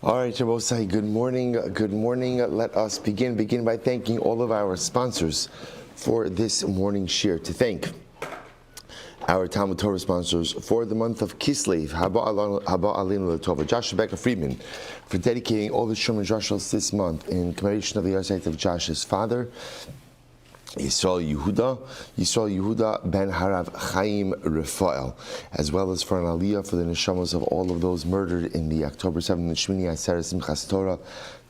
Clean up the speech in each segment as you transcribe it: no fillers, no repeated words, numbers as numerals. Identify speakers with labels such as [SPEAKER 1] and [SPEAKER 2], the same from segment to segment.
[SPEAKER 1] All right, Shabbosai, good morning. Good morning. Let us begin by thanking all of our sponsors for this morning shir. To thank our Talmud Torah sponsors for the month of Kislev, Haba Alinu Latova, Joshua Becker Friedman, for dedicating all the Shom and Joshua this month in commemoration of the Yahrzeit of Josh's father, Yisrael Yehuda ben Harav Chaim Rafael, as well as for an aliyah for the neshamos of all of those murdered in the October 7th Shmini Atzeret Simchas Torah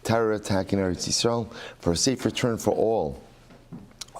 [SPEAKER 1] terror attack in Eretz Yisrael, for a safe return for all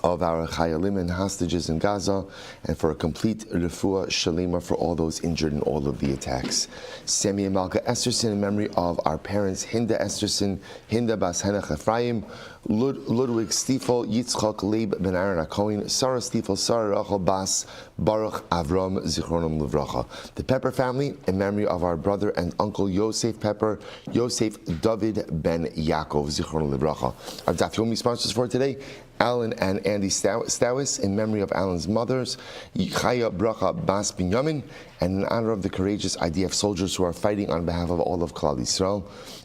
[SPEAKER 1] of our chayalim and hostages in Gaza, and for a complete refuah shalima for all those injured in all of the attacks. Semi and Malka Esterson, in memory of our parents Hinda Esterson, Hinda Bas Henach Ephraim, Ludwig Stiefel, Yitzchak Leib ben Aaron HaKohen, Sarah Stiefel, Sarah Rachel Bas, Baruch Avram Zichronim Livracha. The Pepper family, in memory of our brother and uncle Yosef Pepper, Yosef David ben Yaakov Zichronim Livracha. Our Daf Yomi sponsors for today, Alan and Andy Stowis, in memory of Alan's mothers, Chaya Bracha Bas Binyamin, and in honor of the courageous IDF soldiers who are fighting on behalf of all of Klal Yisrael,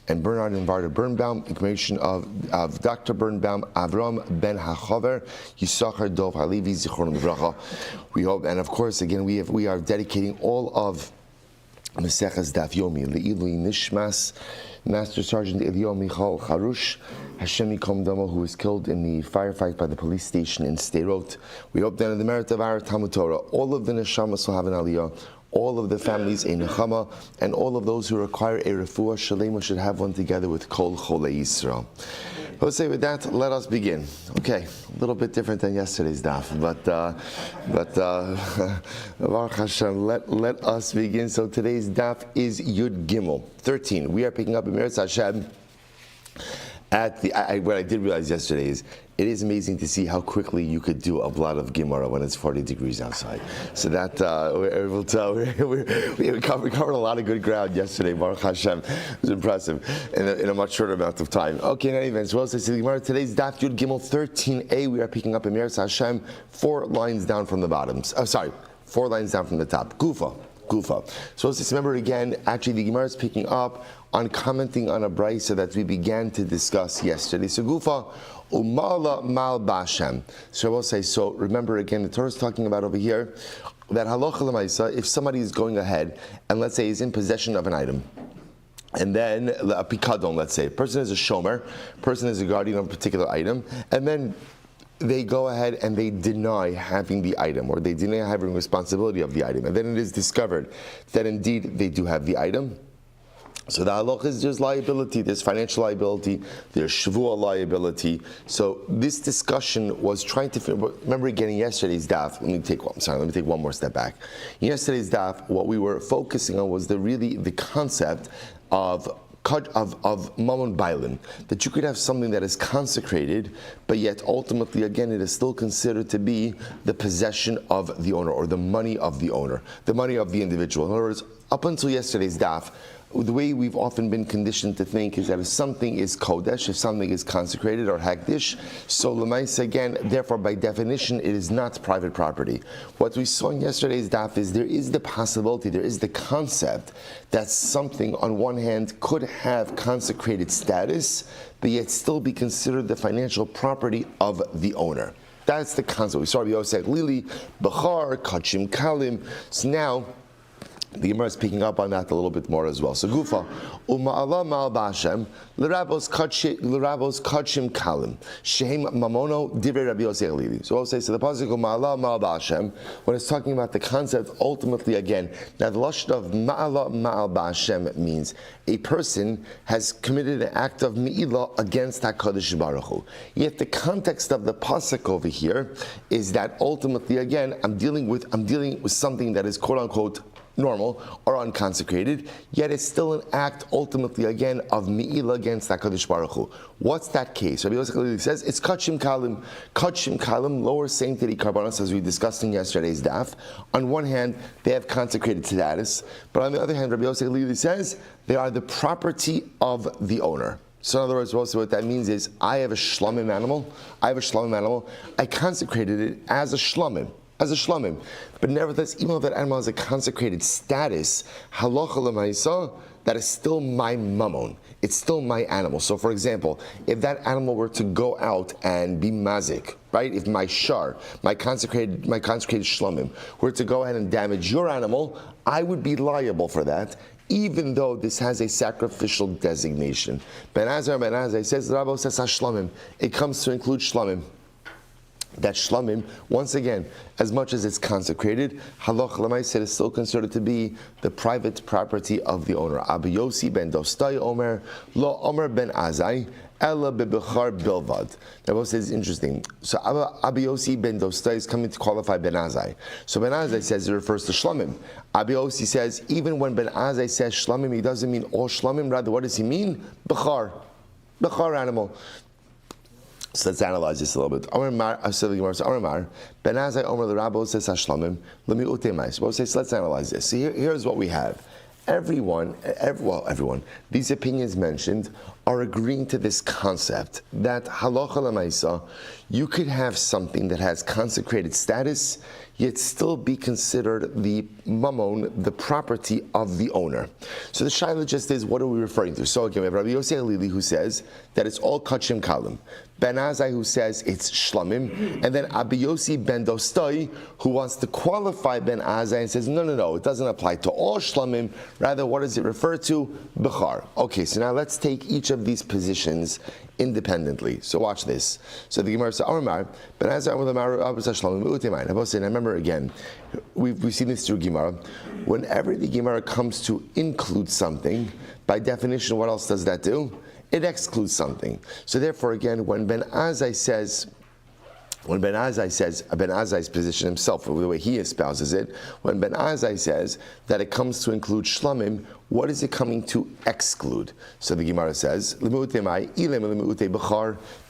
[SPEAKER 1] and Bernard and Varda Birnbaum, in commemoration of Dr. Birnbaum, Avram Ben HaChaver, Yisachar Dov Halevi, Zichronim Livracha. We hope, and of course, again, we are dedicating all of Maseches Daf Yomi, Le'ilui Nishmas, Master Sergeant Elio Michal Charush, Hashem Yikom Damo, who was killed in the firefight by the police station in Sderot. We hope that in the merit of our Talmud Torah, all of the neshamas will have an aliyah, all of the families a nechama, and all of those who require a refuah shalema should have one together with Kol Cholei Yisrael. Let's say with that, let us begin. Okay, a little bit different than yesterday's daf, but Baruch Hashem, let us begin. So today's daf is Yud Gimel 13. We are picking up in Meretz Hashem at the. What I did realize yesterday is it is amazing to see how quickly you could do a lot of Gemara when it's 40 degrees outside. So that we're able to. We covered a lot of good ground yesterday. Baruch Hashem, it was impressive in a much shorter amount of time. Okay, in any event, so today's Daf Yud Gimel 13a. We are picking up in Meretz Hashem 4 lines down from the bottom. 4 lines down from the top. Gufa. So let's just remember again, actually the Gemara is picking up on commenting on a brayso that we began to discuss yesterday. So Gufa, Umala Mal Bashem. So I will say, so remember again, the Torah is talking about over here that halacha l'maisa, if somebody is going ahead and let's say he's in possession of an item, and then a pikadon, let's say, a person is a shomer, person is a guardian of a particular item, and then they go ahead and they deny having the item, or they deny having responsibility of the item, and then it is discovered that indeed they do have the item. So the halach is there's liability, there's financial liability, there's shvuah liability. So this discussion was trying to remember again in yesterday's daf. Let me take one more step back. In yesterday's daf, what we were focusing on was the concept of Mammon Bailim, that you could have something that is consecrated, but yet ultimately, again, it is still considered to be the possession of the owner, or the money of the owner, the money of the individual. In other words, up until yesterday's daf, the way we've often been conditioned to think is that if something is kodesh, if something is consecrated or hagdish, so l'maisa again, therefore by definition, it is not private property. What we saw in yesterday's daf is there is the possibility, there is the concept that something on one hand could have consecrated status, but yet still be considered the financial property of the owner. That's the concept. We saw Yosef Lili, Bachar, Kachim Kalim. So now, the Gemara is picking up on that a little bit more as well. So Gufa, Uma'ala Ma'al Ba'Hashem, L'Rabos Kachim Kalim, Shehem Mamono, Divrei Rabbi Yosef Lili. So I'll say, so the pasuk Uma'ala Ma'al Ba'Hashem, when it's talking about the concept, ultimately again, now the lashon of Ma'ala Ma'al Ba'Hashem means a person has committed an act of Me'ilah against HaKadosh Baruch Hu. Yet the context of the pasuk over here is that ultimately again, I'm dealing with something that is quote unquote normal or unconsecrated, yet it's still an act ultimately again of Me'ilah against HaKadosh Baruch Hu. What's that case? Rabbi Yosef says it's Kachim Kalim, lower sanctity karbanos, as we discussed in yesterday's daf. On one hand, they have consecrated status, but on the other hand, Rabbi Yosef says they are the property of the owner. So in other words, also what that means is I have a shlamim animal, I consecrated it as a shlamim. as a shlamim. But nevertheless, even though that animal has a consecrated status, halacha l'maisa, that is still my mammon. It's still my animal. So for example, if that animal were to go out and be mazik, right? If my shar, my consecrated shlamim, were to go ahead and damage your animal, I would be liable for that, even though this has a sacrificial designation. Ben Azai says, the Rabbi says shlamim. It comes to include shlamim. That shlamim, once again, as much as it's consecrated, halach l'maaseh is still considered to be the private property of the owner. Rabbi Yossi ben Dostai Omer, lo Omer ben Azai, ella bebechar bilvad. That was interesting. So Rabbi Yossi ben Dostai is coming to qualify ben Azai. So ben Azai says it refers to shlamim. Rabbi Yossi says even when ben Azai says shlamim, he doesn't mean all shlamim. Rather, what does he mean? Bechar animal. So let's analyze this a little bit. Ben Azai Omer l'Rabbo says hashlamim l'mi utemais. So let's analyze this. So here's what we have. Everyone, these opinions mentioned are agreeing to this concept that halacha l'maisa, you could have something that has consecrated status, yet still be considered the mammon, the property of the owner. So the shaila just is, what are we referring to? So again, we have Rabbi Yossi Halili who says that it's all kachim kalim. Ben Azai who says it's shlamim, and then Rabbi Yossi ben Dostai who wants to qualify Ben Azai and says no, it doesn't apply to all shlamim. Rather, what does it refer to? Bechar. Okay, so now let's take each of these positions independently. So watch this. So the Gemara says, Ben Azai shlamim. And remember again, we've seen this through Gemara. Whenever the Gemara comes to include something, by definition, what else does that do? It excludes something. So therefore, again, when Ben Azai says, Ben Azai's position himself, the way he espouses it, when Ben Azai says that it comes to include shlamim, what is it coming to exclude? So the Gemara says,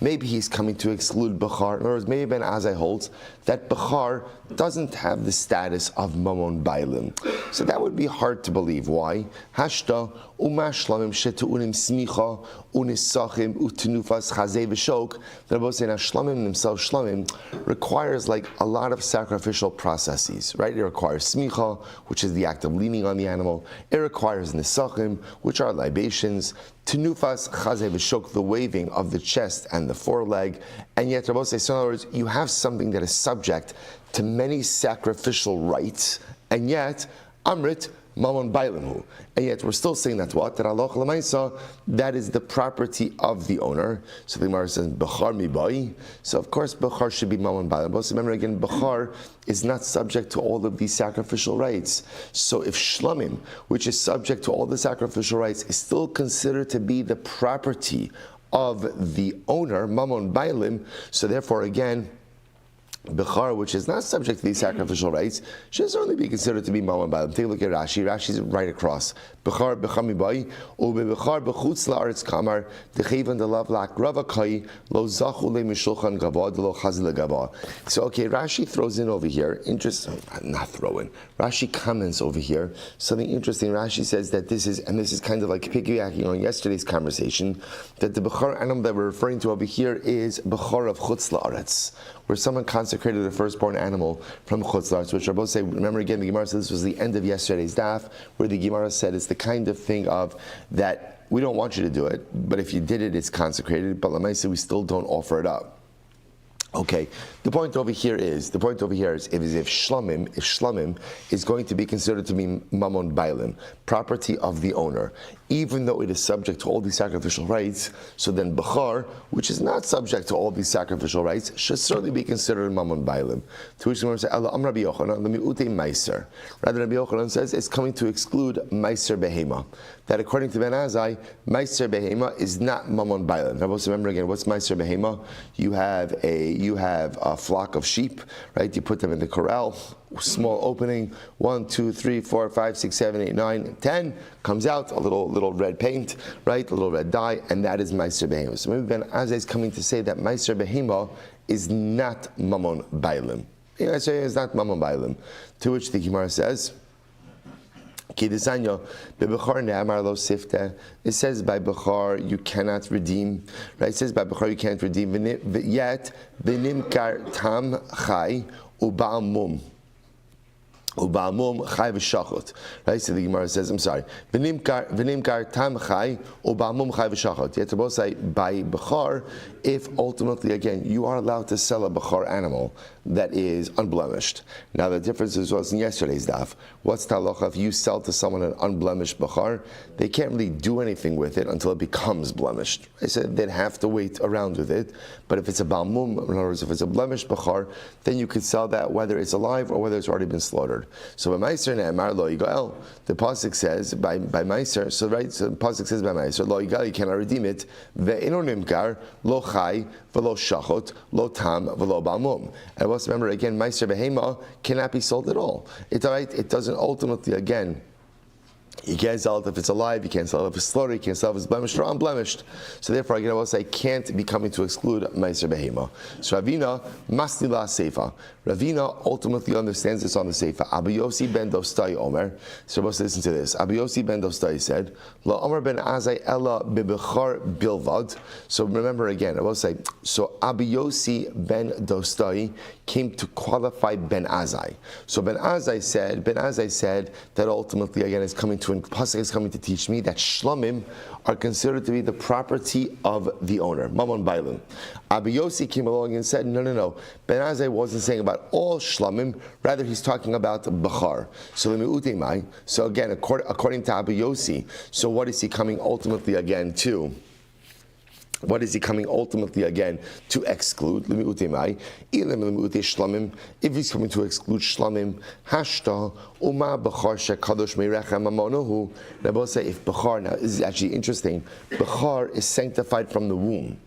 [SPEAKER 1] maybe he's coming to exclude Bechar. In other words, maybe Ben Azai holds that Bechar doesn't have the status of Mamon Bailim. So that would be hard to believe. Why? Hashta umashlamim shetu'unim smicha unisachim utinufas chazei v'shok. They're both saying shlamim themselves, shlamim requires like a lot of sacrificial processes, right? It requires smicha, which is the act of leaning on the animal. It requires nisachim, which are libations. Tinufas chazei v'shok, the waving of the chest and the foreleg. And yet, Rabbi says, so in other words, you have something that is subject to many sacrificial rites, and yet, Amrit, Mamon Bailimhu. And yet we're still saying that what? That Allah Lamaisa, that is the property of the owner. So the Gemara says, Bechar mibai. So of course Bechar should be Mamon Bailim. So remember again, Bechar is not subject to all of these sacrificial rites. So if Shlamim, which is subject to all the sacrificial rites, is still considered to be the property of the owner, Mamon Bailim, so therefore again, Bechar, which is not subject to these sacrificial rites, should certainly be considered to be Mamon Bailim. Take a look at Rashi. Rashi's right across. Bechar mibai, Bechar bechutz la'aretz kamar, dechevan delav lak ravakai, lo zachu le mishulchan gava, lo chazil gava. So okay, Rashi throws in over here, not throw in, Rashi comments over here, something interesting. Rashi says that this is kind of like piggybacking on yesterday's conversation, that the Bechar animal that we're referring to over here is Bechar of chutz la'aretz, where someone consecrated a firstborn animal from chutz la'aretz, which Rabbi say, remember again, the Gemara said this was the end of yesterday's daf, where the Gemara said it's the kind of thing of that we don't want you to do it, but if you did it, it's consecrated, but Lamaisa, we still don't offer it up. Okay, the point over here is if shlamim is going to be considered to be mamon bailim, property of the owner, even though it is subject to all these sacrificial rites, so then Bechar, which is not subject to all these sacrificial rites, should certainly be considered mamon bailim. To which the Gemara says, Am Rabbi Yochanan, let me ute meiser. Rather, Rabbi Yochanan says it's coming to exclude meiser behema. That according to Ben Azai, meiser behema is not mamon bailim. Now, remember again, what's meiser behema? You have a flock of sheep, right? You put them in the corral, small opening, 1, 2, 3, 4, 5, 6, 7, 8, 9, 10, comes out, a little red paint, right? A little red dye, and that is Meiser Behema. So maybe Ben Azai is coming to say that Meiser Behema is not Mamon Bailim. I say it's not Mamon Bailim. To which the Gemara says, it says by Bechar you cannot redeem, right? It says by Bechar you can't redeem. Yet, v'nimkar tam chai uba'amum. Uba'amum chai v'shachot. Right? So the Gemara says, I'm sorry. V'nimkar tam chai, uba'amum chai v'shachot. You have to both say, by bechar, if ultimately, again, you are allowed to sell a bechar animal that is unblemished. Now the difference is what's in yesterday's daf. What's halacha if you sell to someone an unblemished bechar? They can't really do anything with it until it becomes blemished. I said they'd have to wait around with it. But if it's a ba'amum, in other words, if it's a blemished bechar, then you could sell that whether it's alive or whether it's already been slaughtered. So by Meiser ne'emar lo yigael, the pasuk says by Meiser. So right, so the pasuk says by Meiser lo yigael, you cannot redeem it. Ve'ino nimkar lo chai v'lo shachot lo tam v'lo ba'amum. And let's remember again, Meiser behema cannot be sold at all. It's all right. It doesn't ultimately again. You can't sell it if it's alive, you can't sell it if it's slaughtered, you can't sell it if it's blemished or unblemished. So therefore, again, I will say, can't be coming to exclude Meiser Behema. So Ravina, Mastila Seifa. Ravina ultimately understands this on the Seifa. Abu Yosi ben Dostai Omer. So let's listen to this. Abu Yosi ben Dostai said, La Omer ben Azai Ella bebechar bilvad. So remember again, I will say, so Abu Yosi ben Dostai came to qualify Ben Azai. So Ben Azai said that ultimately, again, is coming to, Pasuk is coming to teach me that shlamim are considered to be the property of the owner. Mamon Bailim. Abu Yossi came along and said, no. Ben Azai wasn't saying about all shlamim, rather he's talking about bechar. So again, according to Abu Yossi, so what is he coming ultimately again to? What is he coming ultimately again to exclude? If he's coming to exclude shlamim, hashta uma bechar shekadosh meirechem amonohu. Now both say if bechar, now this is actually interesting. Bechar is sanctified from the womb.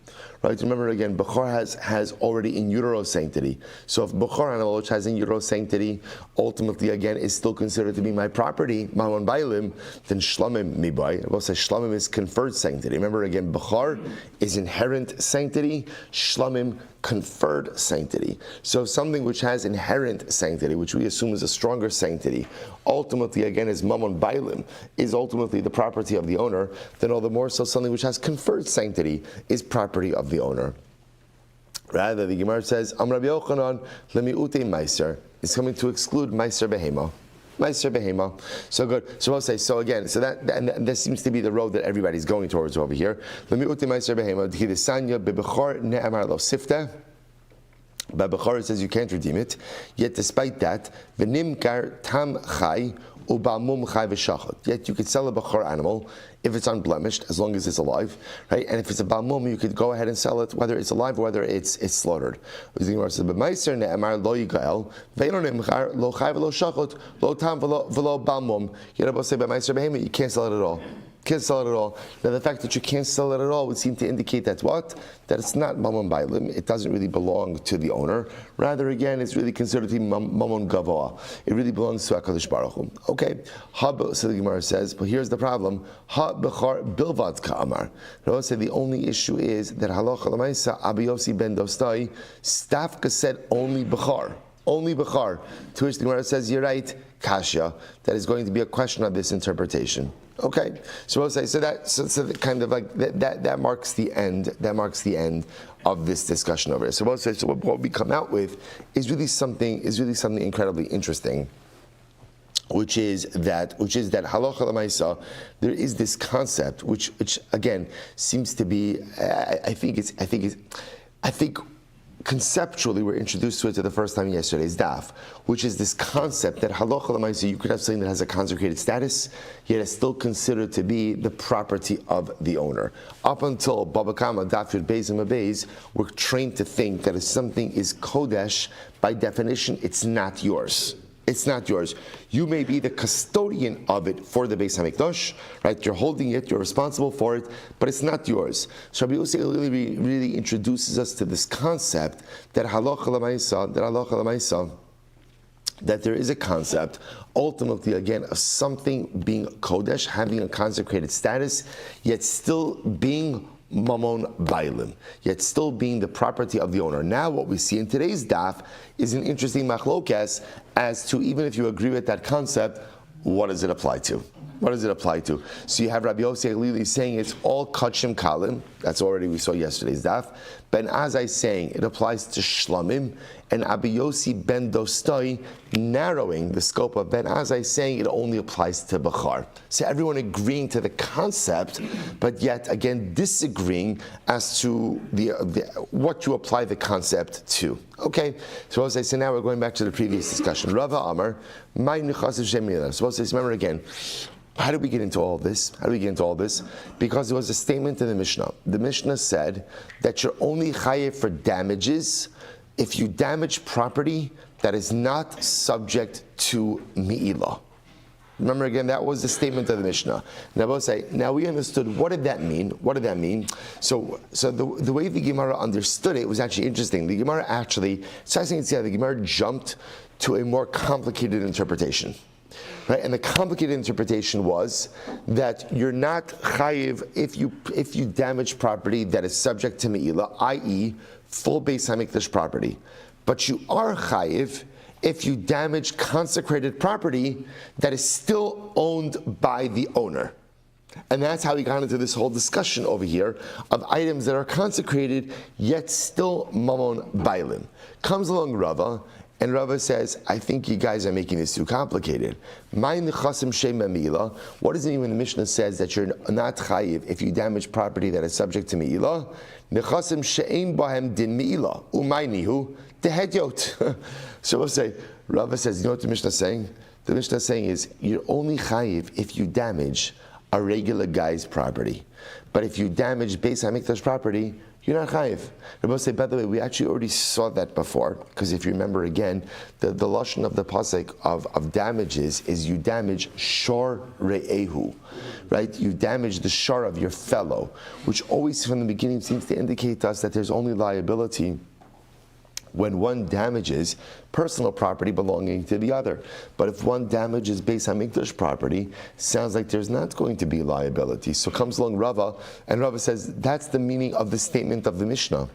[SPEAKER 1] Right? Remember again, Bechar has already in utero sanctity. So if Bechar animal which has in utero sanctity, ultimately again is still considered to be my property, Mamon Bailim, then Shlamim Mibai. I will say Shlamim is conferred sanctity. Remember again, Bechar is inherent sanctity, Shlamim conferred sanctity. So something which has inherent sanctity, which we assume is a stronger sanctity, ultimately again is Mamon Bailim, is ultimately the property of the owner, then all the more so something which has conferred sanctity is property of the owner. Rather, the Gemara says, Am Rabbi Yochanan lemi'ute meiser, is coming to exclude meiser behema. Meiser behema. So good. So I'll say, so again, so that and this seems to be the road that everybody's going towards over here. Lemi'ute meiser behema, d'chidesanya bebechar ne'amar lo sifta. By Bechar it says you can't redeem it. Yet despite that, v'nimkar tam chai uba'amum chai v'shachot. Yet you could sell a Bechar animal if it's unblemished, as long as it's alive, right? And if it's a ba'amum, you could go ahead and sell it, whether it's alive or whether it's slaughtered. The Gemara says, "But meiser ne'emar lo yigael, ve'ino nimchar lo chai v'lo shachot, lo tam v'lo ba'amum." You're about to say by meiser behema, you can't sell it at all. Can't sell it at all. Now the fact that you can't sell it at all would seem to indicate that what? That it's not mamon bailim. It doesn't really belong to the owner. Rather, again, it's really considered to be mamon gavoa. It really belongs to HaKadosh Baruch Hu. Okay. So the Gemara says, but here's the problem. Ha bechar bilvad ka'amar. I say the only issue is that halacha l'maisa Abu Yossi ben Dostai Stafka said only bechar. Only bechar. To which the Gemara says, you're right, kasha. That is going to be a question of this interpretation. Okay, so we'll say so kind of like that marks the end. That marks the end of this discussion over here. So we'll say so what we come out with is really something incredibly interesting, which is that halacha l'maisa. There is this concept which again seems to be I think conceptually we're introduced to it for the first time in yesterday's daf, which is this concept that halacha l'maisa, you could have something that has a consecrated status, yet is still considered to be the property of the owner. Up until Bava Kamma, daf Yud Beis and Beis, we're trained to think that if something is kodesh, by definition, it's not yours. It's not yours. You may be the custodian of it for the Beis Hamikdash, right? You're holding it, you're responsible for it, but it's not yours. So Rabbi Yossi really introduces us to this concept that halacha l'maisa, that there is a concept, ultimately again, of something being kodesh, having a consecrated status, yet still being mamon bailim, yet still being the property of the owner. Now what we see in today's daf is an interesting machlokes as to, even if you agree with that concept, what does it apply to? What does it apply to? So you have Rabbi Yossi Lili saying it's all kachim kalim. That's already we saw yesterday's daf. Ben Azai saying it applies to shlamim, and Abi Yossi ben Dostoi narrowing the scope of Ben Azai, saying it only applies to Bechar. So everyone agreeing to the concept, but yet again disagreeing as to the what you apply the concept to. Okay, so now we're going back to the previous discussion. Rava Amar, my Nechas Shemila. So remember again. How did we get into all this? Because there was a statement in the Mishnah. The Mishnah said that you're only chayev for damages if you damage property that is not subject to mi'ilah. Remember again, that was the statement of the Mishnah. Now we understood, what did that mean? So the way the Gemara understood it was actually interesting. The Gemara actually, the Gemara jumped to a more complicated interpretation. Right? And the complicated interpretation was that you're not chayiv if you damage property that is subject to me'ilah, i.e., full Beis Hamikdash property. But you are chayiv if you damage consecrated property that is still owned by the owner. And that's how we got into this whole discussion over here of items that are consecrated yet still mamon bailim. Comes along Rava, and Rava says, I think you guys are making this too complicated. What does it mean when the Mishnah says that you're not chayiv if you damage property that is subject to me'ilah? Nechasim she'ein bahem din me'ilah. Umaynihu dehedyot. So we'll say, Rava says, you know what the Mishnah is saying? The Mishnah is saying is, you're only chayiv if you damage a regular guy's property. But if you damage Beis HaMikdash property, you're not chayiv. Rabbi say, by the way, we actually already saw that before, because if you remember again, the lashon of the pasuk of damages is you damage shor re'ehu, right? You damage the shor of your fellow, which always from the beginning seems to indicate to us that there's only liability when one damages personal property belonging to the other. But if one damages Beis HaMikdash property, sounds like there's not going to be liability. So comes along Rava, and Rava says, that's the meaning of the statement of the Mishnah.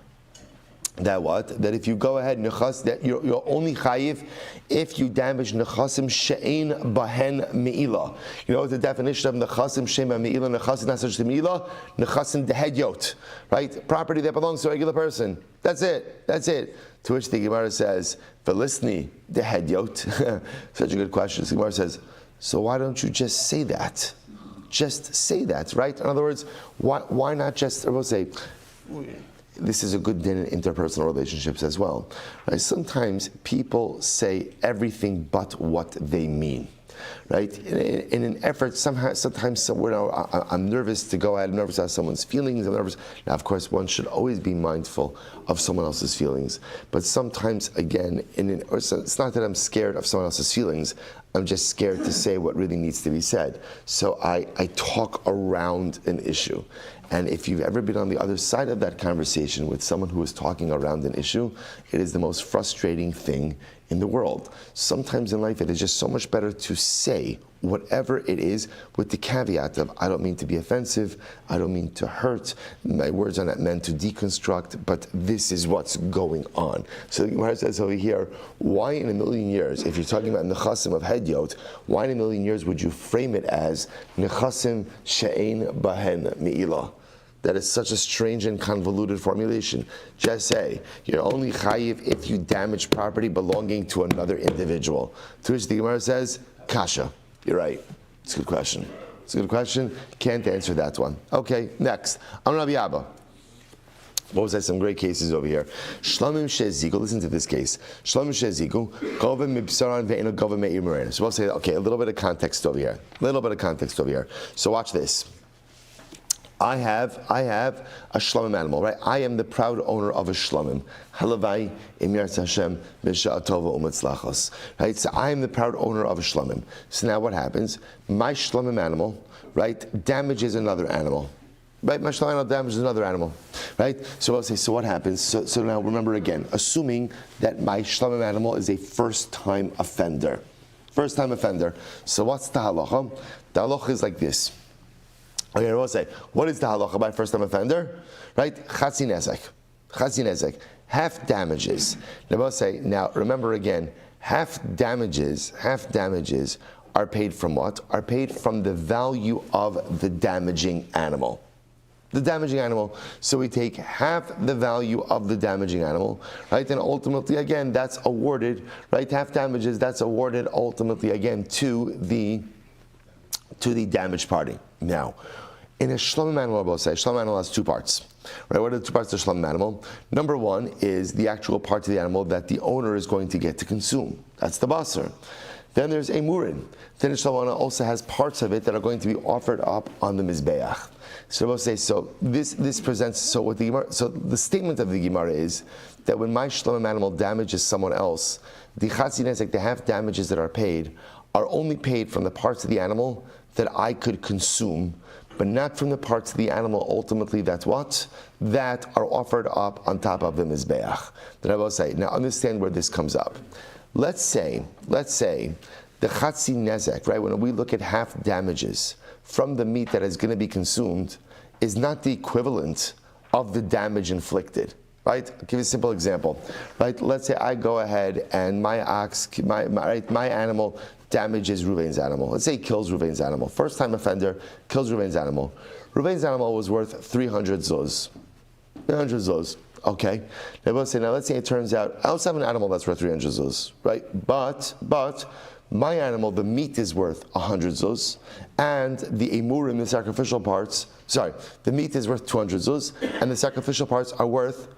[SPEAKER 1] That what? That if you go ahead, that you're only chayiv if you damage nechasim she'ein bahen me'ilah. You know what the definition of nechasim she'ein bahen me'ilah, nechasim not such to me'ilah, nechasim dehedyot, right? Property that belongs to a regular person. That's it. To which the Gemara says, "Velistni dehedyot." Such a good question. The Gemara says, so why don't you just say that? Just say that, right? In other words, why not just? I will say, this is a good din in interpersonal relationships as well. Right? Sometimes people say everything but what they mean. Right? In an effort, sometimes I'm nervous to go ahead, I'm nervous to have someone's feelings, I'm nervous. Now, of course, one should always be mindful of someone else's feelings. But sometimes, again, it's not that I'm scared of someone else's feelings, I'm just scared to say what really needs to be said. So I talk around an issue. And if you've ever been on the other side of that conversation with someone who is talking around an issue, it is the most frustrating thing in the world. Sometimes in life it is just so much better to say whatever it is with the caveat of, I don't mean to be offensive, I don't mean to hurt, my words are not meant to deconstruct, but this is what's going on. So the Gemara says over here, why in a million years, if you're talking about nechasim of hedyot, why in a million years would you frame it as nechasim she'ein bahen me'ilah? That is such a strange and convoluted formulation. Just say, you're only chayiv if you damage property belonging to another individual. To which the Gemara says, kasha. You're right. It's a good question. Can't answer that one. Okay, next. I'm Rabbi Abba. What was that? Some great cases over here. Shlamim shezigu. Listen to this case. Shlamim shezigu. Gova mibsaran ve'eno gova me'ir merena. So we'll say, okay, a little bit of context over here. So watch this. I have a shlamim animal, right? I am the proud owner of a shlamim. Halavai im yirtzeh Hashem b'sha'a tova u'mitzlachos. Right? So I am the proud owner of a shlamim. So now what happens? My shlamim animal, right, damages another animal. Right? My shlamim animal damages another animal. Right? So I'll say, so what happens? So now remember again, assuming that my shlamim animal is a first-time offender. So what's the halacha? The halacha is like this. Okay, I will say, what is the halacha by first-time offender? Right? Chatzi nezek. Half damages. Now I will say, now remember again, half damages are paid from what? Are paid from the value of the damaging animal. the damaging animal. So we take half the value of the damaging animal, right? And ultimately, again, that's awarded, right? Half damages, that's awarded ultimately, again, to the damaged party. Now, in a shlomim animal, I will say, shlomim animal has two parts. Right? What are the two parts of the shlomim animal? Number one is the actual part of the animal that the owner is going to get to consume. That's the basar. Then there's a murin. Then the shlomim animal also has parts of it that are going to be offered up on the mizbeach. So I will say, so this presents, so what the Gemara, so the statement of the Gemara is that when my shlomim animal damages someone else, the chatzi nezek, the half damages that are paid, are only paid from the parts of the animal that I could consume, but not from the parts of the animal ultimately that are offered up on top of the mizbeach. That I will say. Now understand where this comes up. Let's say the chatzi nezek, right? When we look at half damages from the meat that is going to be consumed, is not the equivalent of the damage inflicted. Right? I'll give you a simple example. Right? Let's say I go ahead and my animal damages Ruvain's animal. Let's say he kills Ruvain's animal. First time offender kills Ruvain's animal. Ruvain's animal was worth 300 zuz. 300 zuz. Okay. Now let's say it turns out I also have an animal that's worth 300 zuz. Right? But my animal, the meat is worth 100 zuz, and the emurim, the sacrificial parts, the meat is worth 200 zuz, and the sacrificial parts are worth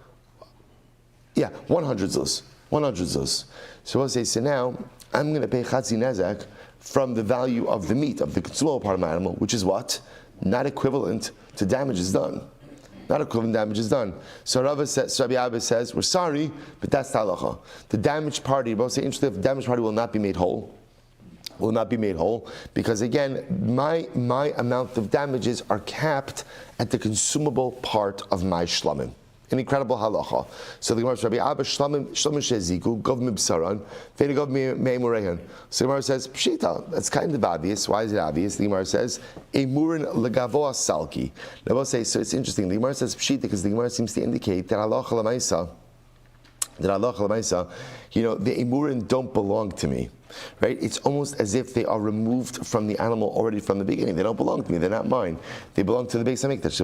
[SPEAKER 1] 100 zuz. 100 zuz. So we'll say, so now I'm going to pay chatzi nezek from the value of the meat, of the consumable part of my animal, which is what? Not equivalent to damages done. Not equivalent damage is done. So Rabbi Abba says, we're sorry, but that's the halacha. The damaged party, both say, interestingly, the damaged party will not be made whole. Will not be made whole, because again, my amount of damages are capped at the consumable part of my shlamim. An incredible halacha. So the Gemara says, Rabbi Abba shlamim sheziku gov mibsaran v'ena gov meimurehan. So the Gemara says, pshita. That's kind of obvious. Why is it obvious? The Gemara says, emurin legavoa salki. Now we'll say, so it's interesting. The Gemara says pshita because the Gemara seems to indicate that halacha l'maisa, the emurin don't belong to me. Right? It's almost as if they are removed from the animal already from the beginning. They don't belong to me. They're not mine. They belong to the Beis Hamikdash.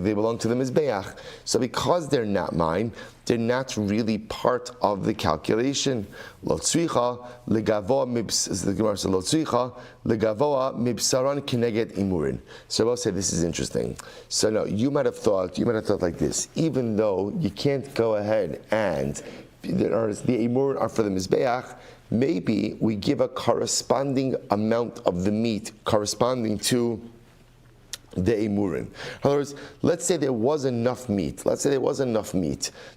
[SPEAKER 1] They belong to the Mizbeach. So because they're not mine, they're not really part of the calculation. Lo tzricha legavoa mibs. The Gemara says lo tzricha legavoa mibsaran kineged imurin. So I'll say this is interesting. So no, you might have thought like this. Even though you can't go ahead and the imurin are for the Mizbeach, maybe we give a corresponding amount of the meat corresponding to the emurin. In other words, let's say there was enough meat.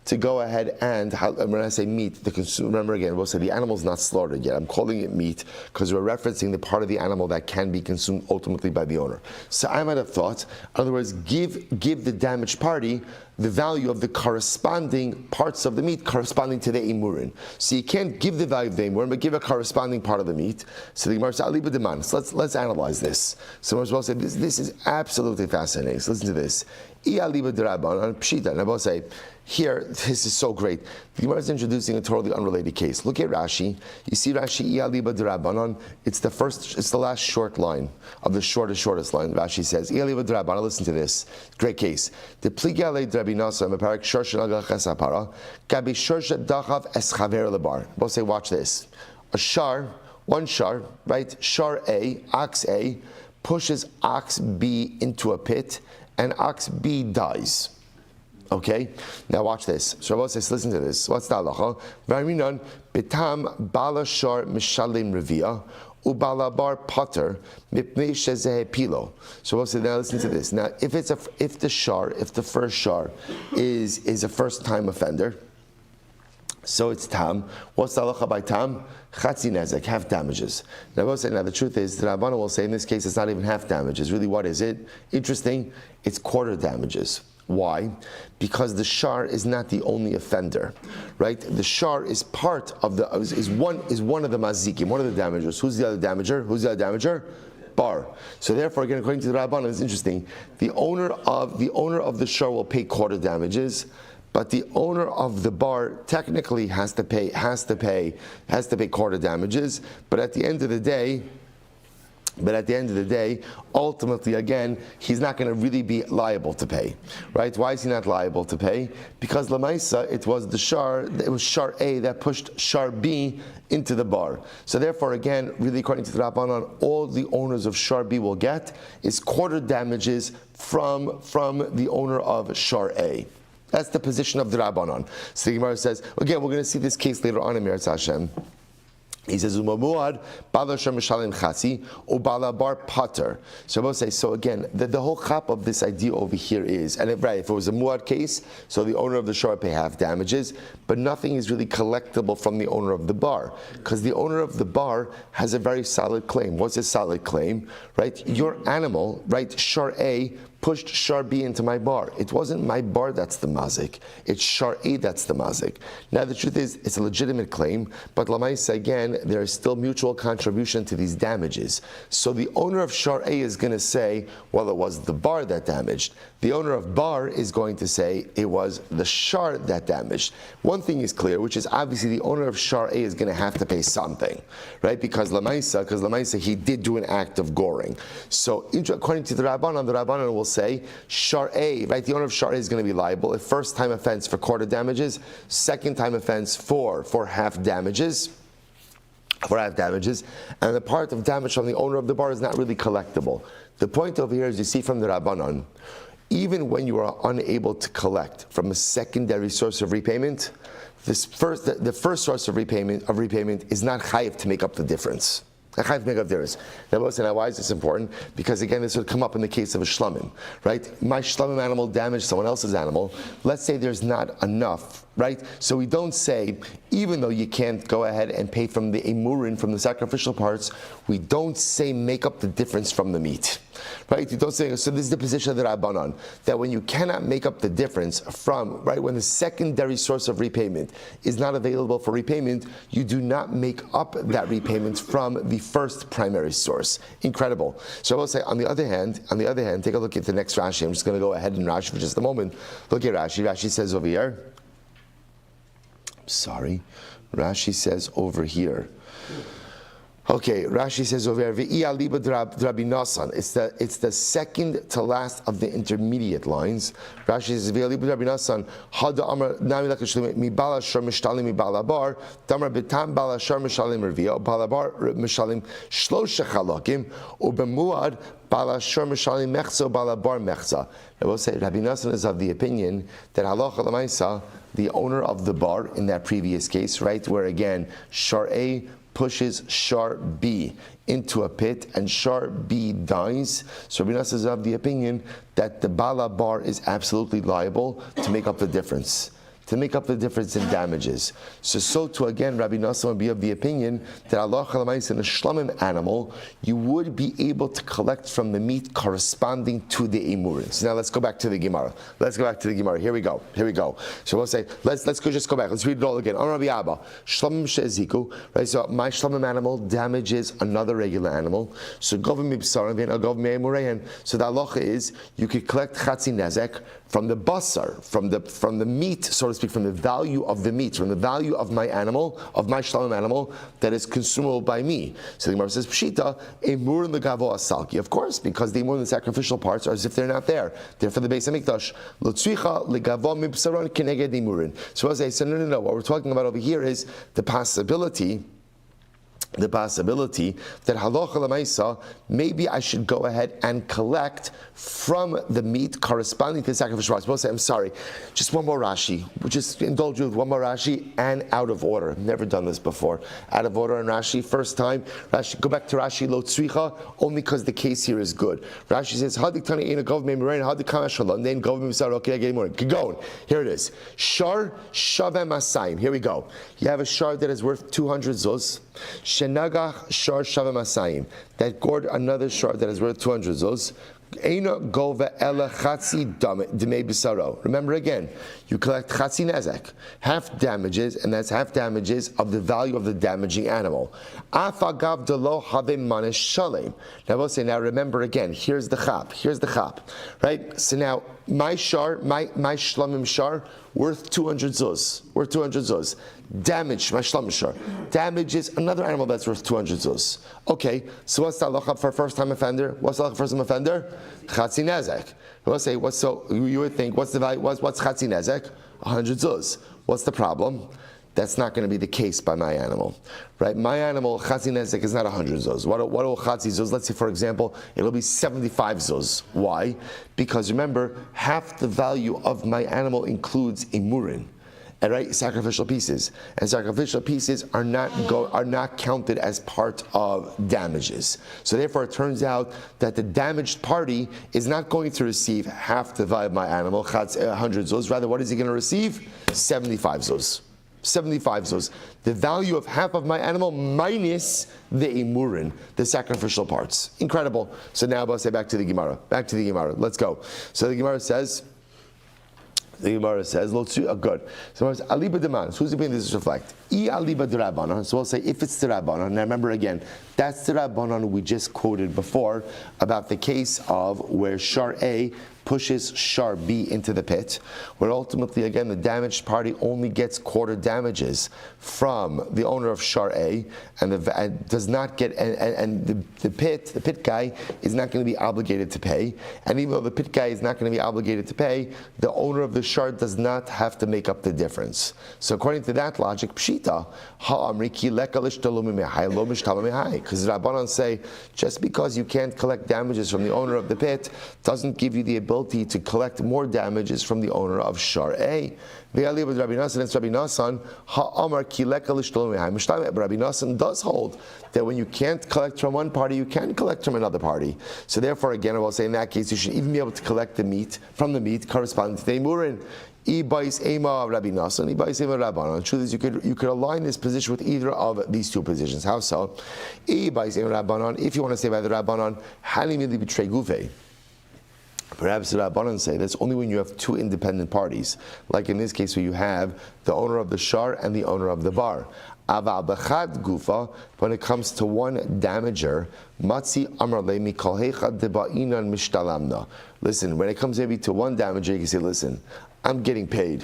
[SPEAKER 1] To go ahead and, when I say meat, remember again, we'll say the animal's not slaughtered yet. I'm calling it meat because we're referencing the part of the animal that can be consumed ultimately by the owner. So I might have thought, in other words, give the damaged party the value of the corresponding parts of the meat corresponding to the emurin. So you can't give the value of the emurin, but give a corresponding part of the meat. So the Gemara says, "Ali b'deman." So let's analyze this. So Gemara will say, this is absolutely fascinating. So listen to this. And I will say, here, this is so great. The Gemara is introducing a totally unrelated case. Look at Rashi. You see Rashi, it's the last short line of the shortest line. Rashi says, listen to this. Great case. The Pligale Drabi Nasa, Meparak Shorshan Agal Chesapara, Gabi Shorsha Dachav Eschaver Lebar. We'll say, watch this. One shar, right? Shar A, ox A, pushes ox B into a pit, and ox B dies. Okay? Now watch this. So Rabbi says, listen to this. What's the halacha? V'aminon betam bala shar mishalim revia ubalabar pater mipnei shezeh pilo. So Rabbi says, now listen to this. Now if the first shar is a first time offender, so it's tam. What's the halacha by tam? Chatzi nezek, half damages. Now the truth is, the Rabbana will say in this case it's not even half damages. Really, what is it? Interesting, it's quarter damages. Why? Because the shar is not the only offender, right? The shar is part of is one of the mazikim, one of the damagers. Who's the other damager? Bar. So therefore, again, according to the Rabbana, it's interesting. The owner of the shar will pay quarter damages, but the owner of the bar technically has to pay quarter damages. But at the end of the day, But at the end of the day, ultimately, again, he's not going to really be liable to pay, right? Why is he not liable to pay? Because Lamaisa, it was Shar A that pushed Shar B into the bar. So therefore, again, really according to the Rabbanan, all the owners of Shar B will get is quarter damages from the owner of Shar A. That's the position of the Rabbanan. So the Gemara says, again, we're going to see this case later on in Meretz Hashem. He says, "Umamuad bala shem mishalim chatzi or bala bar pater." So I will say, so again, the whole chap of this idea over here is, and if it was a muad case, so the owner of the shor pay half damages, but nothing is really collectible from the owner of the bar, because the owner of the bar has a very solid claim. What's a solid claim, right? Your animal, right? Shor A pushed Shar B into my bar. It wasn't my bar that's the mazik. It's Shar A that's the mazik. Now the truth is, it's a legitimate claim, but Lamaisa, again, there is still mutual contribution to these damages. So the owner of Shar A is going to say, well, it was the bar that damaged. The owner of bar is going to say, it was the Shar that damaged. One thing is clear, which is obviously the owner of Shar A is going to have to pay something, right? Because Lamaisa, he did do an act of goring. So according to the Rabbanan will say, Shar A, right? The owner of Shar A is going to be liable. A first-time offense for quarter damages, second-time offense for half damages. And the part of damage from the owner of the bar is not really collectible. The point over here is, you see from the Rabbanan, even when you are unable to collect from a secondary source of repayment, the first source of repayment is not chayiv to make up the difference. Now, why is this important? Because again, this would come up in the case of a shlamim, right? My shlamim animal damaged someone else's animal. Let's say there's not enough, right? So we don't say, even though you can't go ahead and pay from the emurin, from the sacrificial parts, we don't say make up the difference from the meat. Right? You don't say, so this is the position of the Rabbanan, that when you cannot make up the difference from, right, when the secondary source of repayment is not available for repayment, you do not make up that repayment from the first primary source. Incredible. So I will say, on the other hand, take a look at the next Rashi. I'm just going to go ahead in Rashi for just a moment. Look at Rashi. Rashi says over here. Rashi says over here. Okay, Rashi says over here, Rabbi Nasan. It's the second to last of the intermediate lines. Rashi says, Rabbi Nasan, Hada Amar Nami Lakashlim Mi Bala Shar Mishtalim Mi Bala Bar, Tamar Betam Bala Shar Mishalim Revia, Bala Bar Mishalim Shlosha Chalakim, Ubemuad Bala Shar Mishalim Mechza, Bala Bar Mechza. I will say, Rabbi Nasan is of the opinion that Halacha Lamaisa, the owner of the bar in that previous case, right, where again, Shar A pushes Shar B into a pit and Shar B dies. So Rabbi Nassim is of the opinion that the Bala Bar is absolutely liable to make up the difference. In damages. So too again, Rabbi Nassim would be of the opinion that Allah Chalamais in a shlamim animal, you would be able to collect from the meat corresponding to the emurin. So now let's go back to the Gemara. Here we go. So we'll say, let's go back. Let's read it all again. On Rabbi Abba, shlamim sheziku, right? So my shlamim animal damages another regular animal. So govim mibsarim and agov me'emurein. So the halacha is you could collect chatzi nezek from the basar, from the meat, so to speak, from the value of the meat, from the value of my animal, of my shlamim animal that is consumable by me. So the Gemara says, Pshita, emur legavo asalki. Of course, because the emur and the sacrificial parts are as if they're not there. They're for the Beis Hamikdash. Lotzricha legavo mibsaron keneged emurin. So as I said, no. What we're talking about over here is the possibility that halacha lemaisa, maybe I should go ahead and collect from the meat corresponding to the sacrificial parts. We'll say, I'm sorry, just one more Rashi. We'll just indulge you with one more Rashi and out of order. I've never done this before. Out of order on Rashi, first time. Rashi, go back to Rashi, lo tzricha, only because the case here is good. Rashi says, hadik tani ena gov me'murain, hadik kamashallah, and then gov me'misar, okay, get more. Keep going. Here it is. Shar shavem asayim. Here we go. You have a shar that is worth 200 zuz. Shenagach shar shavem asayim. That gored another shar that is worth 200 zuz. Eina gova ela chatzi demei bisaro. Remember again, you collect chatzi nezek, half damages, and that's half damages of the value of the damaging animal. Afagav delo have manish shalem. Now we'll say, now remember again, here's the chap, right? So now my shlamim shar, worth 200 zuz. damage, damage is another animal that's worth 200 zuz. Okay, so what's the halacha for first time offender? What's the halacha for first time offender? Chatzi nezek. We'll say, so you would think, what's the value? What's chatzi nezek? 100 zuz. What's the problem? That's not going to be the case by my animal, right? My animal, chatzi nezek, is not 100 zuz. What will chatzi zuz? Let's say, for example, it'll be 75 zuz. Why? Because remember, half the value of my animal includes a murin. And right, sacrificial pieces, and sacrificial pieces are not counted as part of damages. So therefore, it turns out that the damaged party is not going to receive half the value of my animal, 100 zuz. Rather, what is he going to receive? 75 zuz. 75 zuz. The value of half of my animal minus the emurin, the sacrificial parts. Incredible. So now I'll say back to the Gemara. Let's go. So the Gemara says. Good. So aliba deman. So who's the this reflect? Aliba derabanan. So we'll say if it's derabanan. Now remember again, that's the rabbanon we just quoted before about the case of where Shar A pushes Shar B into the pit, where ultimately again the damaged party only gets quarter damages from the owner of Shar A, and does not get the pit guy is not going to be obligated to pay, and even though the pit guy is not going to be obligated to pay, the owner of the Shar does not have to make up the difference. So according to that logic, pshita ha'amriki lekalish talumimehai lo mishtamamehai, because the Rabbanan say just because you can't collect damages from the owner of the pit doesn't give you the ability to collect more damages from the owner of Shar A. Rabbi Nassan does hold that when you can't collect from one party, you can collect from another party. So therefore, again, I will say in that case, you should even be able to collect the meat from the meat corresponding to the emurin. The truth is, you could align this position with either of these two positions. How so? If you want to say by the Rabbanon, perhaps the Rabbanan say that's only when you have two independent parties, like in this case where you have the owner of the shar and the owner of the bar. Aval b'chad gufa, when it comes to one damager, matzi amar le mikol heichad deba'inan mishtalamna. Listen, when it comes maybe to one damager, you can say, listen, I'm getting paid.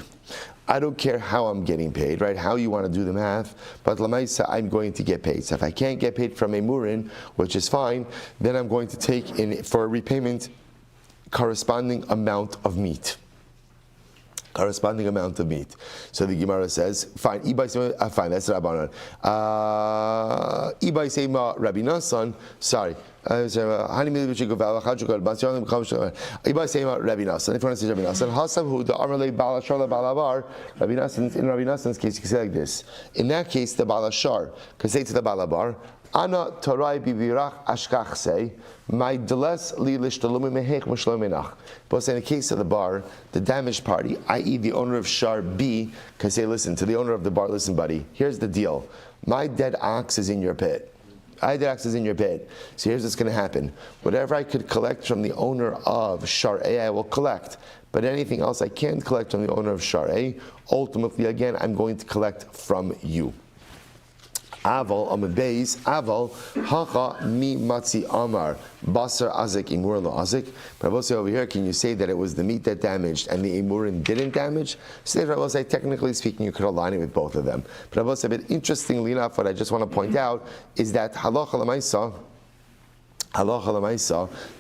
[SPEAKER 1] I don't care how I'm getting paid, right? How you want to do the math, but lamaisa, I'm going to get paid. So if I can't get paid from a murin, which is fine, then I'm going to take in for a repayment corresponding amount of meat. So the Gemara says, fine, fine, that's Rabbanan. Rabbi Nassan, sorry. Rabbi Nassan, if you want to say Rabbi Nassan, in Rabbi Nassan's case, you can say like this. In that case, the Balashar can say to the Balabar, Ana Tarai Bibirach Ashkach say, my deles li lishtalumi mehech mishlominach. But in the case of the bar, the damaged party, i.e. the owner of Shar B, can say, listen, to the owner of the bar, listen, buddy, here's the deal. My dead ox is in your pit. So here's what's going to happen. Whatever I could collect from the owner of Shar A, I will collect. But anything else I can't collect from the owner of Shar A, ultimately, again, I'm going to collect from you. Aval amud beis aval hacha mi matzi amar basar azik imur lo azik. But I will say over here, can you say that it was the meat that damaged and the imurin didn't damage? So I will say, technically speaking, you could align it with both of them. But I will say, but interestingly enough, what I just want to point out is that halacha l'maisa.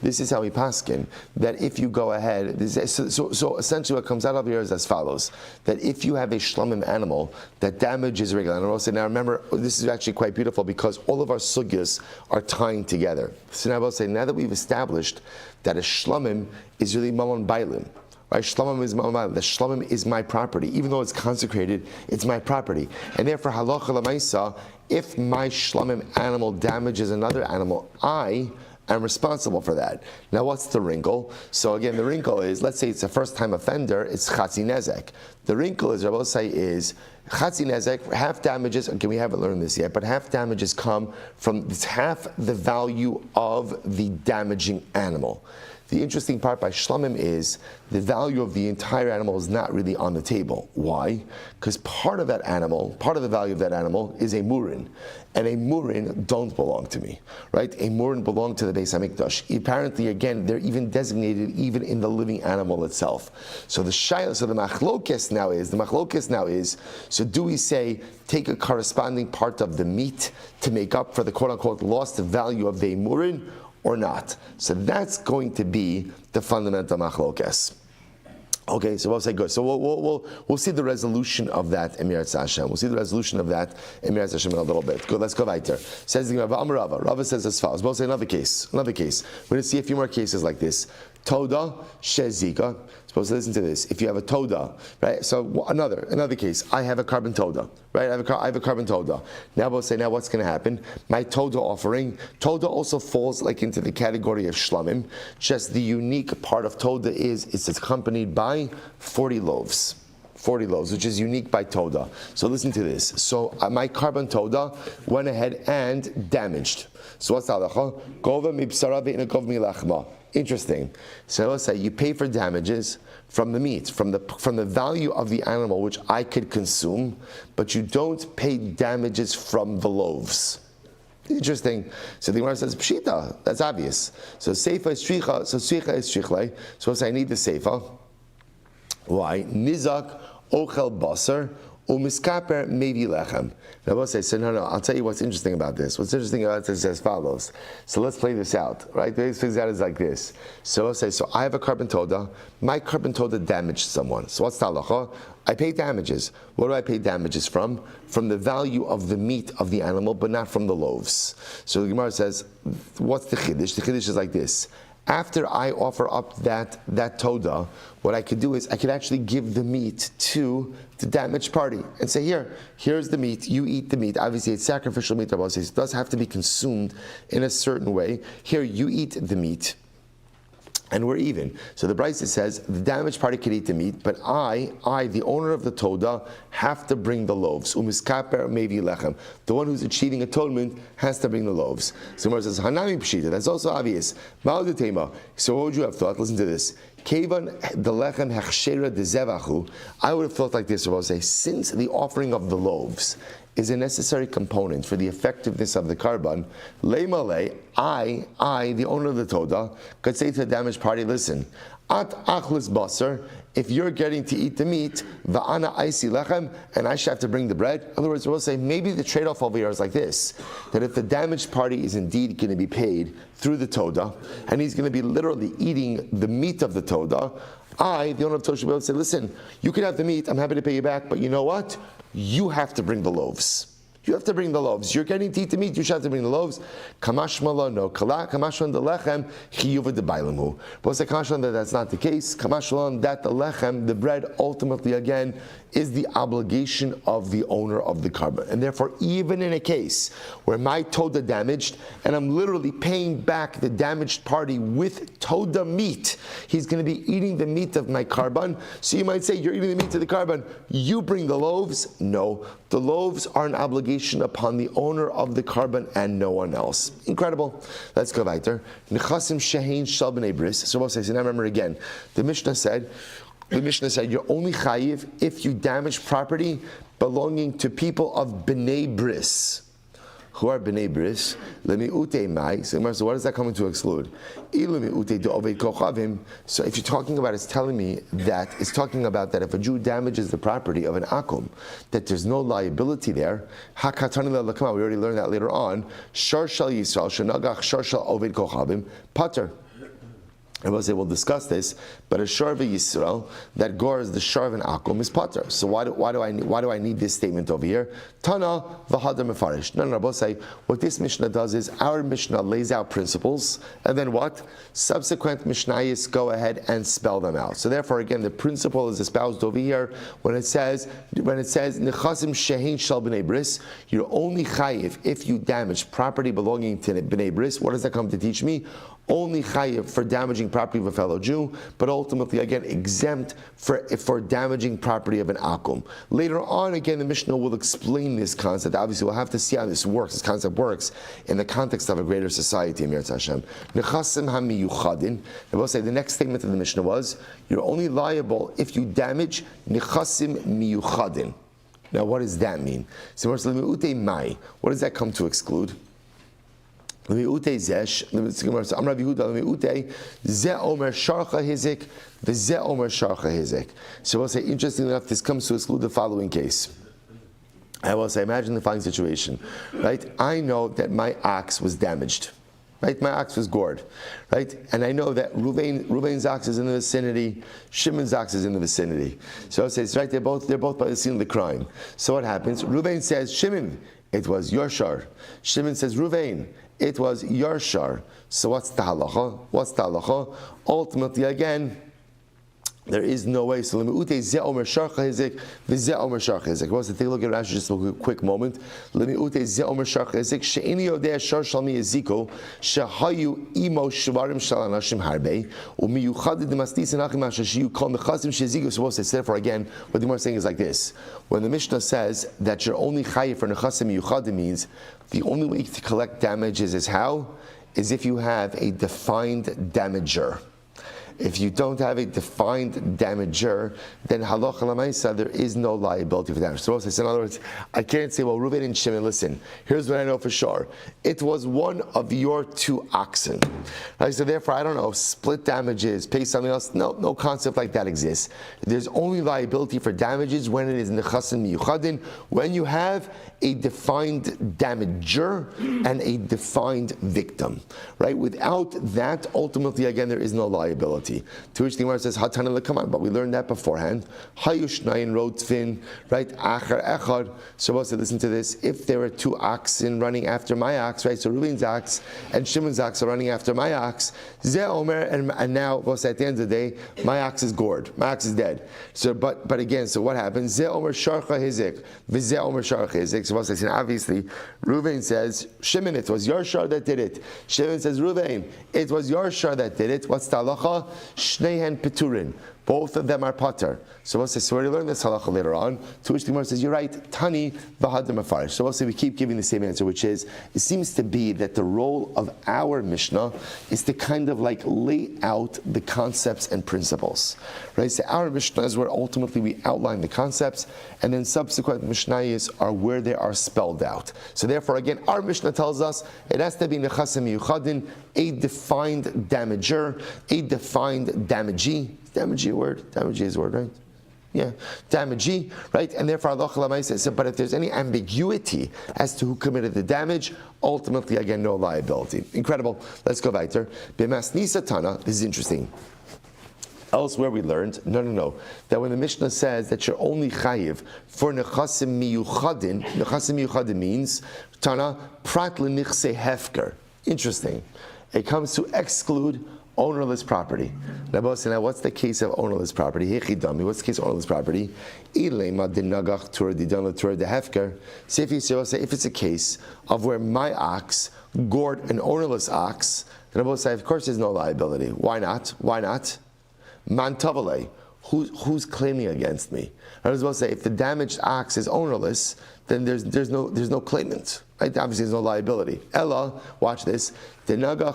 [SPEAKER 1] This is how we paskin, that if you go ahead, so essentially what comes out of here is as follows, that if you have a shlamim animal that damages regular animals, and now remember, this is actually quite beautiful because all of our sugyas are tying together. So now I will say, now that we've established that a shlamim is really mamon bailim, right? Shlamim is mamon, the shlamim is my property. Even though it's consecrated, it's my property. And therefore, halacha l'maisa, if my shlamim animal damages another animal, I am responsible for that. Now, what's the wrinkle? So again, the wrinkle is, let's say it's a first-time offender, it's chatzi nezek. The wrinkle is, Rabbi say, is chatzi nezek, half damages, okay, we haven't learned this yet, but half damages come from half the value of the damaging animal. The interesting part by shlamim is the value of the entire animal is not really on the table. Why? Because part of that animal, part of the value of that animal is a murin. And a murin don't belong to me, right? A murin belong to the Beis HaMikdash. Apparently, again, they're even designated even in the living animal itself. So the machlokes now is, so do we say, take a corresponding part of the meat to make up for the quote-unquote lost value of the murin, or not? So that's going to be the fundamental machlokes. Okay, so we'll say good. So we'll see the resolution of that in Meretz Hashem. We'll see the resolution of that in Meretz Hashem in a little bit. Good, let's go weiter. Says the Gemara, Rava. Rava says as follows. We'll say another case. We're going to see a few more cases like this. Toda shezika. Supposed to listen to this. If you have a toda, right? So another case. I have a carbon toda, right? I have a carbon toda. Now we'll say, now what's going to happen? My toda offering. Toda also falls like into the category of shlamim. Just the unique part of toda is it's accompanied by 40 loaves. 40 loaves, which is unique by toda. So listen to this. So my carbon toda went ahead and damaged. So what's the halacha? Gova mibsara ve'inakov milachma. Interesting. So let's say you pay for damages from the meat, from the value of the animal which I could consume, but you don't pay damages from the loaves. Interesting. So the Gemara says, Pshita, that's obvious. So seifa is shricha, so shricha is shichle. So let's say I need the seifa. Why? Nizak ochel basar umiskaper maybe lechem. Now we'll say, so no, I'll tell you what's interesting about this. What's interesting about this is as follows. So let's play this out, right? The way this plays out is like this. So let's say, so I have a carbon toda. My carbon toda damaged someone. So what's the halacha? I pay damages. What do I pay damages from? From the value of the meat of the animal, but not from the loaves. So the Gemara says, what's the chiddush? The chiddush is like this. After I offer up that toda, what I could do is I could actually give the meat to the damaged party and say, here's the meat, you eat the meat. Obviously it's sacrificial meat, it does have to be consumed in a certain way. Here, you eat the meat. And we're even. So the Brisa says the damaged party can eat the meat, but I, the owner of the toda, have to bring the loaves. Umiskaper mevi lechem. The one who's achieving atonement has to bring the loaves. So Gemara says hanami pshita. That's also obvious. Ma'odetema. So what would you have thought? Listen to this. Kevan the lechem hechshera de zevachu. I would have thought like this. I would say, since the offering of the loaves is a necessary component for the effectiveness of the carbon, leimale, I, the owner of the toda, could say to the damaged party, listen, at achlis basar, if you're getting to eat the meat, va'ana aisi lechem, and I should have to bring the bread. In other words, we'll say maybe the trade-off over here is like this, that if the damaged party is indeed going to be paid through the toda, and he's going to be literally eating the meat of the toda, I, the owner of the toda, should be able to say, listen, you can have the meat, I'm happy to pay you back, but you know what? You have to bring the loaves. You have to bring the loaves. You're getting to eat the meat, you should have to bring the loaves. Kamashmala no kala, kamashmalan the lechem, chiyuva de bailamu. But say kamashmalan that that's not the case. Kamashmalan that the lechem, the bread, ultimately again, is the obligation of the owner of the carbon. And therefore, even in a case where my toda damaged, and I'm literally paying back the damaged party with toda meat, he's going to be eating the meat of my carbon. So you might say, you're eating the meat of the carbon, you bring the loaves. No, the loaves are an obligation upon the owner of the carbon and no one else. Incredible. Let's go weiter. Nechasim shehein shal b'nei bris. So we'll say, so now remember again, the Mishnah said, you're only chayiv if you damage property belonging to people of b'nei bris. Who are b'nei bris? Lemi'utei mai. So what does that come to exclude? So if you're talking about, it's talking about that if a Jew damages the property of an akum, that there's no liability there. We already learned that later on. Shar shal Yisrael shenagach shar shal oved kochavim pater. And we'll say we'll discuss this, but a sharv Yisrael that gores the sharv and akum is pater. So why do I need this statement over here? Tana v'hadar mefarish. No, we'll say what this Mishnah does is our Mishnah lays out principles, and then what? Subsequent Mishnayos go ahead and spell them out. So therefore, again, the principle is espoused over here when it says nechasim shehein shal b'nei bris. You're only chayiv if you damage property belonging to b'nei bris. What does that come to teach me? Only chayiv for damaging property of a fellow Jew, but ultimately, again, exempt for damaging property of an akum. Later on, again, the Mishnah will explain this concept. Obviously, we'll have to see how this concept works in the context of a greater society, Mir Hashem. Nechasim hamiyuchadin. I will say the next statement of the Mishnah was, you're only liable if you damage nechasim miyuchadin. Now, what does that mean? So, what does that come to exclude? So I say, interestingly enough, this comes to exclude the following case. I will say, imagine the following situation, right? I know that my ox was damaged, right? My ox was gored, right? And I know that Reuven's ox is in the vicinity, Shimon's ox is in the vicinity. So I say, it's right, they're both by the scene of the crime. So what happens? Reuven says, Shimon, it was your shar. Shimon says, Reuven, it was your shar. So what's the halacha? Ultimately, again, there is no way. So let's take a look at Rashi just a quick moment. So therefore, again, what the Gemara is saying is like this: when the Mishnah says that you're only chayiv for nechasim miyuchadim, means the only way to collect damages is how? Is if you have a defined damager. If you don't have a defined damager, then halacha l'maisa, there is no liability for damage. So in other words, I can't say, well, Reuven and Shimon, listen, here's what I know for sure. It was one of your two oxen. Right? So therefore, I don't know, split damages, pay something else. No concept like that exists. There's only liability for damages when it is nechasim miyuchadin, when you have a defined damager and a defined victim. Right? Without that, ultimately, again, there is no liability. To which the Gemara says, Hatana lekaman, but we learned that beforehand. Hayushnayin rotzvin, right? Achar echad. So we'll say, listen to this. If there are two oxen running after my ox, right? So Reuven's ox and Shimon's ox are running after my ox. Zeh omer, and now we'll say at the end of the day, my ox is gored. My ox is dead. So, but again, so what happens? Zeh omer sharcha hizik, v'zeh omer sharcha hizik. So we'll say, obviously, Reuven says, Shimon, it was your shar that did it. Shimon says, Reuven, it was your shar that did it. What's the halacha? Shneihen Peturin. Both of them are pater. So we'll say, so we're going to learn this halacha later on. To which the Gemara says, you're right, Tani v'hadim afarish. So we'll say, we keep giving the same answer, which is, it seems to be that the role of our Mishnah is to kind of like lay out the concepts and principles. Right? So our Mishnah is where ultimately we outline the concepts, and then subsequent Mishnayos are where they are spelled out. So therefore, again, our Mishnah tells us it has to be nechasim miyuchadin, a defined damager, a defined damagee. Damagee a word? Damagee is a word, right? Yeah, damagee, right? And therefore, Allah says, but if there's any ambiguity as to who committed the damage, ultimately, again, no liability. Incredible. Let's go weiter. B'masnisa tana, this is interesting. Elsewhere we learned, no, that when the Mishnah says that you're only chayiv for nechasim miyuchadin means, tana, prat l'nichse hefker. Interesting. It comes to exclude ownerless property. Now, what's the case of ownerless property? What's the case of ownerless property? Say if it's a case of where my ox gored an ownerless ox, then I say, of course, there's no liability. Why not? Man tavale. Who's claiming against me? I was about to say, if the damaged ox is ownerless, then there's no claimant. Right? Obviously, there's no liability. Ella, watch this. Rather,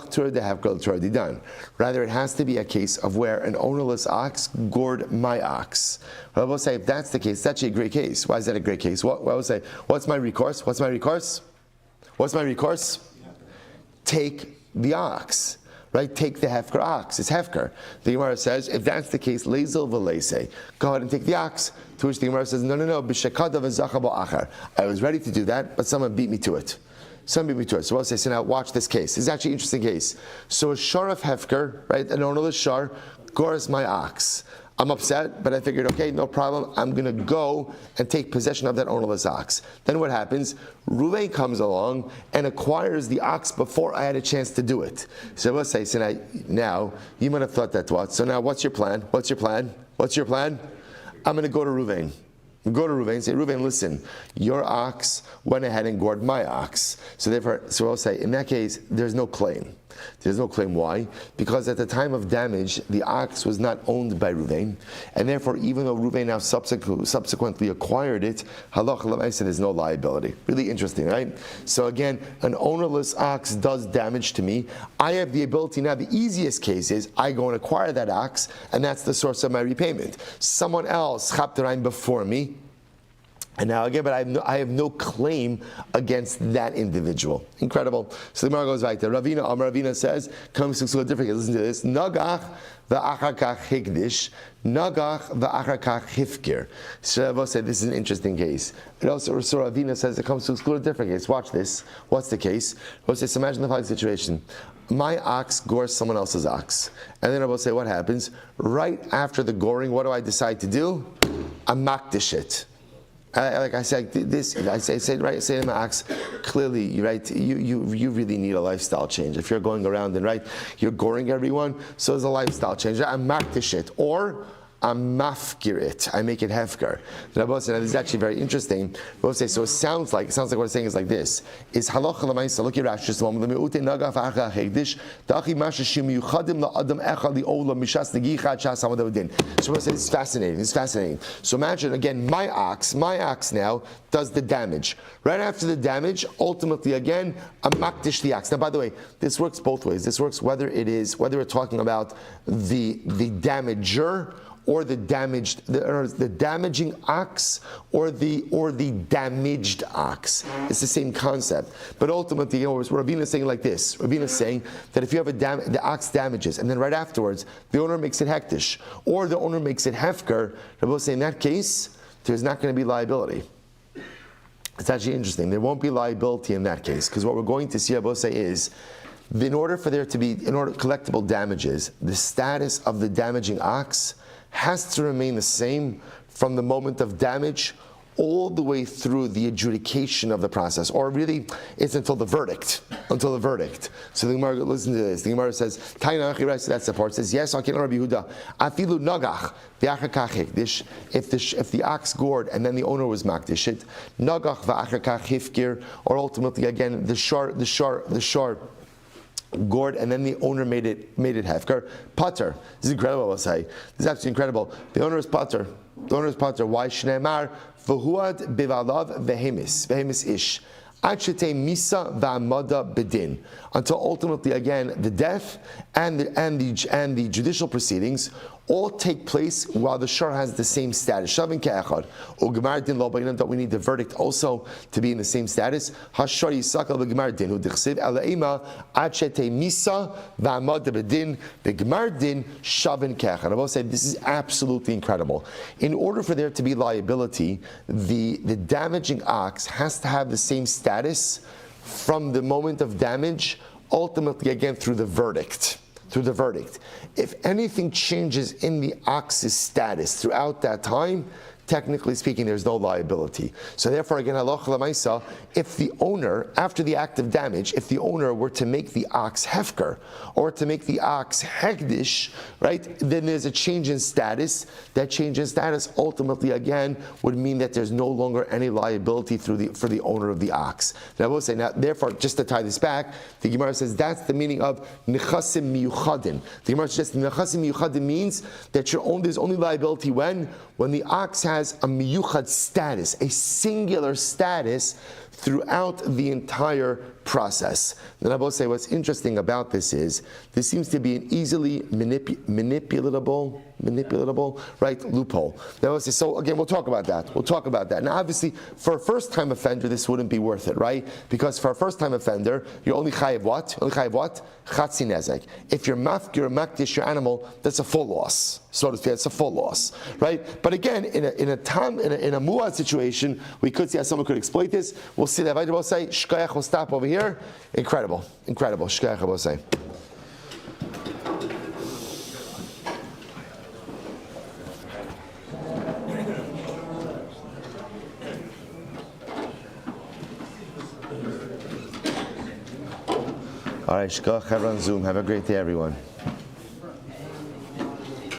[SPEAKER 1] it has to be a case of where an ownerless ox gored my ox. I will say, if that's the case, it's actually a great case. Why is that a great case? I will say, what's my recourse? Take the ox. Right? Take the hefker ox. It's hefker. The Gemara says, if that's the case, lezel v'leise. Go ahead and take the ox. To which the Gemara says, no. B'shekadav v'zachabо achar. I was ready to do that, but someone beat me to it. So I'll say, so now watch this case. This is actually an interesting case. So a shar of hefker, right? An ownerless shar, gores my ox. I'm upset, but I figured, okay, no problem. I'm going to go and take possession of that ownerless ox. Then what happens? Reuven comes along and acquires the ox before I had a chance to do it. So let's say, now you might have thought that what? So now what's your plan? I'm going to go to Reuven. Go to Reuven and say, Reuven, listen, your ox went ahead and gored my ox. So I'll say, in that case, there's no claim. There's no claim. Why? Because at the time of damage, the ox was not owned by Ruvain, and therefore, even though Ruvain now subsequently acquired it, halacha l'maisa, there's no liability. Really interesting, right? So again, an ownerless ox does damage to me. I have the ability now. The easiest case is I go and acquire that ox, and that's the source of my repayment. Someone else chapterain before me. And now again, but I have no claim against that individual. Incredible. So the Gemara goes right there. Ravina says, comes to a different. Listen to this. Nagach v'achar kach higdish. Nagach v'achar kach hifkir. Shavo said this is an interesting case. It also, so Ravina says it comes to exclude a different case. Watch this. What's the case? Rabbi says, imagine the following situation. My ox gores someone else's ox. And then I will say, what happens? Right after the goring, what do I decide to do? I makdish it. Like I said, I say to my ox, clearly, you really need a lifestyle change. If you're going around and you're goring everyone, so there's a lifestyle change. I'm makdish it, or I'm mafkir it. I make it hefker. The Rabbi said, now this is actually very interesting. Rabbi say, so it sounds like what it's saying is like this: is halacha l'maisa. Look at Rashi just a moment. L'meute nagaf achah hegdish dachi mashashim yuchadim la'adam echad li'ola mishas negichad shas hamadavudin. So Rabbi said, it's fascinating. It's fascinating. So imagine again, my ox now does the damage. Right after the damage, ultimately again, a makdish the ox. Now, by the way, this works both ways. This works whether we're talking about the damager, or the damaging ox, or the damaged ox. It's the same concept. But ultimately, what Rabbeinu is saying like this. Rabbeinu is saying that if you have the ox damages, and then right afterwards, the owner makes it hektish, or the owner makes it hefker, Rabbeinu is saying in that case, there's not going to be liability. It's actually interesting. There won't be liability in that case, because what we're going to see, Rabbeinu say, is in order collectible damages, the status of the damaging ox has to remain the same from the moment of damage all the way through the adjudication of the process, or really it's until the verdict. So the Gemara, listen to this. The Gemara says, that's the part. It says, yes, Rabbi Yehuda, afilu nagach v'achar kach hikdish. If the ox gored and then the owner was makdish it, nagach v'achar kach hifkir, or ultimately again the shar gored and then the owner made it hefker. Pater. This is incredible, I'll say. This is absolutely incredible. The owner is pater. Why? Shneimar v'huad bivalav vehemis ish. Achete misa v'amada bedin. Until ultimately again the death and the judicial proceedings all take place while the shar has the same status. Shavin ke'echad. U'gemar din lo b'inam, that we need the verdict also to be in the same status. Hashar yisakal v'gemar din hu dichsiv elaima achete misa v'amada bedin v'gemar din shavin ke'echad. I will say this is absolutely incredible. In order for there to be liability, the damaging ox has to have the same status from the moment of damage, ultimately again through the verdict. If anything changes in the ox's status throughout that time, technically speaking, there's no liability. So therefore, again, halacha l'maisa, if the owner, after the act of damage, if the owner were to make the ox hefker, or to make the ox hegdish, right, then there's a change in status. That change in status ultimately, again, would mean that there's no longer any liability for the owner of the ox. Now, I will say, now, therefore, just to tie this back, the Gemara says that's the meaning of nechasim miyuchadin. The Gemara suggests nechasim miyuchadin means that there's only liability when the ox has a miyuchad status, a singular status throughout the entire process. Then I will say what's interesting about this is this seems to be an easily manipulatable, right, loophole. Then I will say, so again, we'll talk about that. Now obviously, for a first-time offender, this wouldn't be worth it, right? Because for a first-time offender, you're only chayiv what? Chatzi nezek. If you're makdish your animal, that's a full loss. So to speak, it's a full loss, right? But again, in a muad situation, we could see how someone could exploit this. We'll see that. I will say, shkayach will stop over here. Incredible. Shkayach will say. All right, shkach, have on Zoom. Have a great day, everyone.